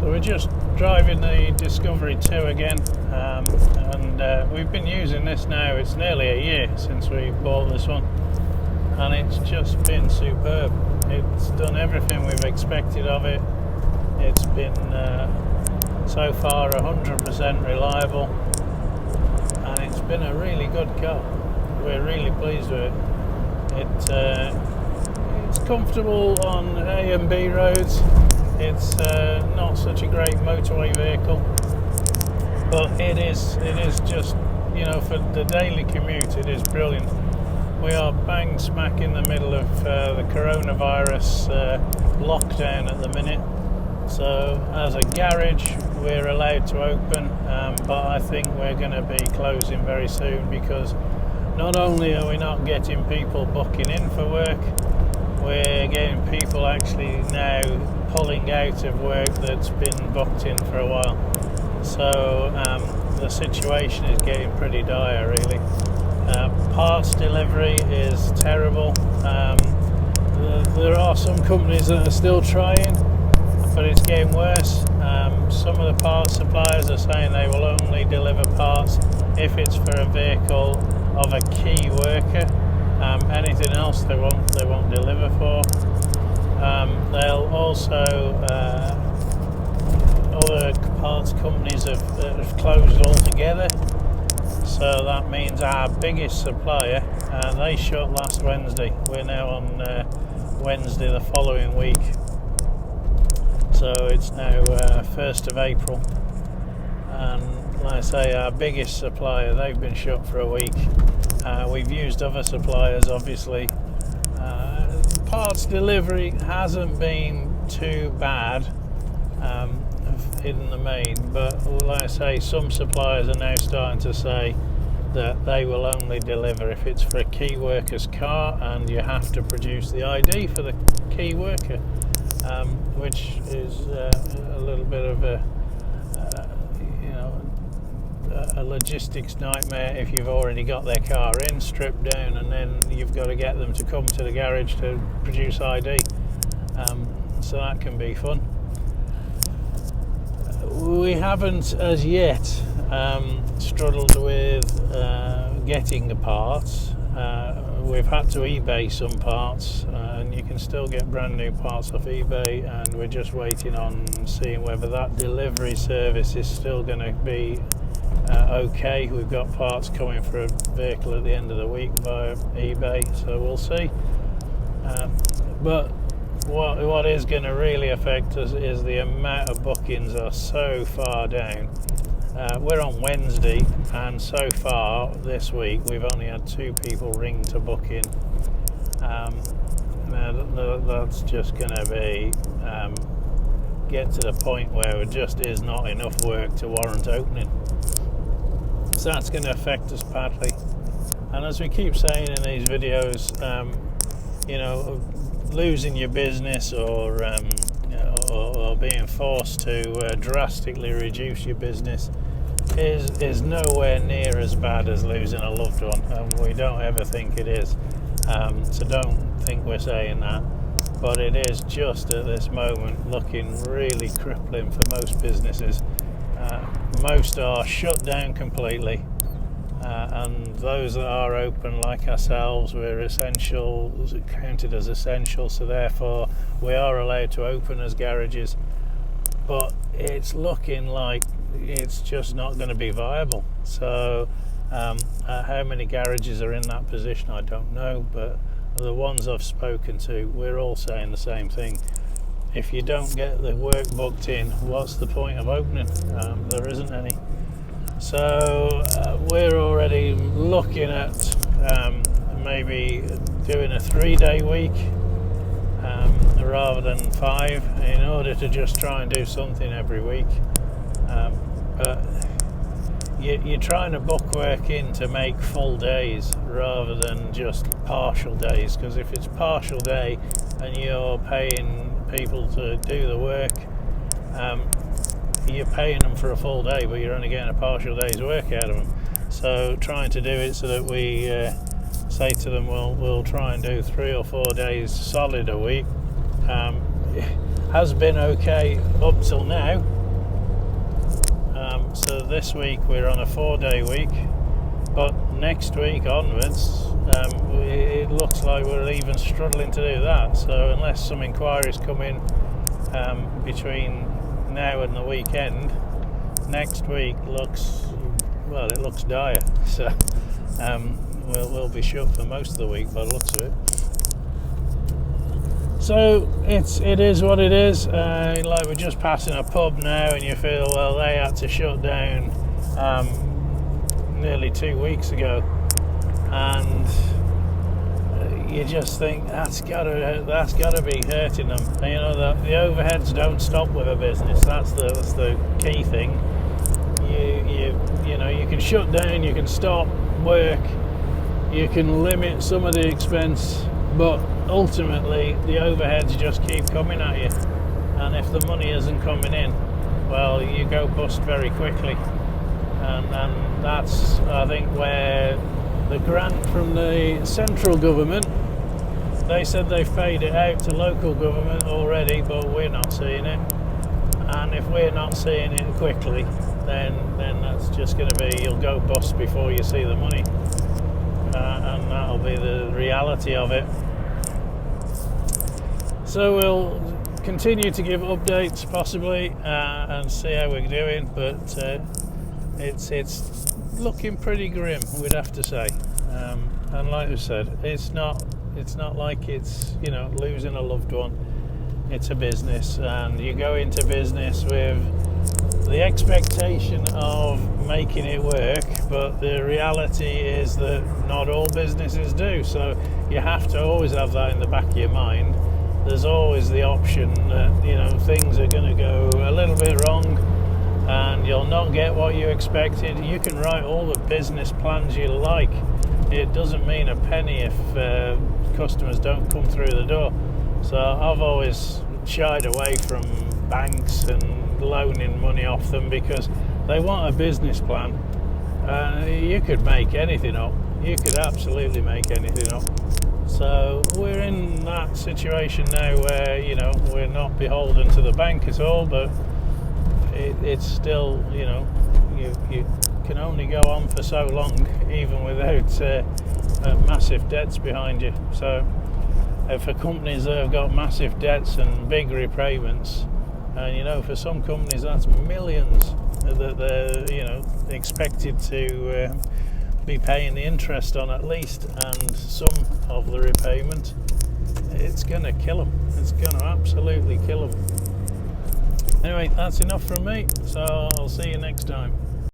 So we're just driving the Discovery 2 again, and we've been using this now. It's nearly a year since we bought this one, and it's just been superb. It's done everything we've expected of it. It's been so far 100% reliable, and it's been a really good car. We're really pleased with it. It's comfortable on A and B roads. It's not such a great motorway vehicle, but it is just, for the daily commute, it is brilliant. We are bang smack in the middle of the coronavirus lockdown at the minute, so as a garage we're allowed to open, but I think we're going to be closing very soon, because not only are we not getting people booking in for work, we're getting people actually now pulling out of work that's been booked in for a while. So the situation is getting pretty dire, really. Parts delivery is terrible. There are some companies that are still trying, but it's getting worse. Some of the parts suppliers are saying they will only deliver parts if it's for a vehicle of a key worker. Anything else they won't deliver for. They'll also other parts companies have closed altogether. So that means our biggest supplier, they shut last Wednesday. We're now on Wednesday the following week. So it's now 1st of April. And like I say, our biggest supplier, they've been shut for a week. We've used other suppliers, obviously. Parts delivery hasn't been too bad in the main, but like I say, some suppliers are now starting to say that they will only deliver if it's for a key worker's car, and you have to produce the ID for the key worker, which is a little bit of a logistics nightmare if you've already got their car in, stripped down, and then you've got to get them to come to the garage to produce ID. So that can be fun. We haven't as yet struggled with getting the parts. We've had to eBay some parts, and you can still get brand new parts off eBay, and we're just waiting on seeing whether that delivery service is still going to be okay. We've got parts coming for a vehicle at the end of the week via eBay, so we'll see. But what is going to really affect us is the amount of bookings are so far down. We're on Wednesday, and so far this week we've only had 2 people ring to book in. That's just going to be get to the point where it just is not enough work to warrant opening. So that's going to affect us badly. And as we keep saying in these videos, losing your business or being forced to drastically reduce your business is nowhere near as bad as losing a loved one, and we don't ever think it is. So don't think we're saying that, but it is just at this moment looking really crippling for most businesses. Most are shut down completely, and those that are open, like ourselves, we're counted as essential, so therefore we are allowed to open as garages, but it's looking like it's just not going to be viable. So how many garages are in that position, I don't know, but the ones I've spoken to, we're all saying the same thing. If you don't get the work booked in, what's the point of opening? There isn't any. So we're already looking at maybe doing a 3-day week rather than 5, in order to just try and do something every week. But you're trying to book work in to make full days rather than just partial days, because if it's partial day and you're paying people to do the work, you're paying them for a full day, but you're only getting a partial day's work out of them. So trying to do it so that we say to them, we'll try and do 3 or 4 days solid a week. has been okay up till now. So this week we're on a 4-day week, but next week onwards it looks like we're even struggling to do that. So unless some inquiries come in between now and the weekend, next week looks dire. So we'll be shut for most of the week by the looks of it. So it is what it is. Like we're just passing a pub now, and you feel, well, they had to shut down nearly 2 weeks ago, and you just think that's gotta be hurting them. You know, the overheads don't stop with a business. That's the key thing. You know, you can shut down, you can stop work, you can limit some of the expense, but ultimately the overheads just keep coming at you, and if the money isn't coming in, well, you go bust very quickly. And that's, I think, where the grant from the central government, they said they've paid it out to local government already, but we're not seeing it. And if we're not seeing it quickly, then that's just going to be, you'll go bust before you see the money, and that'll be the reality of it. So we'll continue to give updates possibly and see how we're doing, but it's looking pretty grim, we'd have to say. And like I said, it's not like it's, you know, losing a loved one. It's a business, and you go into business with the expectation of making it work, but the reality is that not all businesses do. So you have to always have that in the back of your mind. There's always the option that, you know, things are going to go a little bit wrong and you'll not get what you expected. You can write all the business plans you like. It doesn't mean a penny if customers don't come through the door. So I've always shied away from banks and loaning money off them, because they want a business plan. You could make anything up. You could absolutely make anything up. So we're in that situation now where, you know, we're not beholden to the bank at all, but it's still, you know, you can only go on for so long, even without massive debts behind you. So for companies that have got massive debts and big repayments, and, you know, for some companies that's millions that they're, you know, expected to be paying the interest on at least, and some of the repayment, it's going to kill them. It's going to absolutely kill them. Anyway, that's enough from me, so I'll see you next time.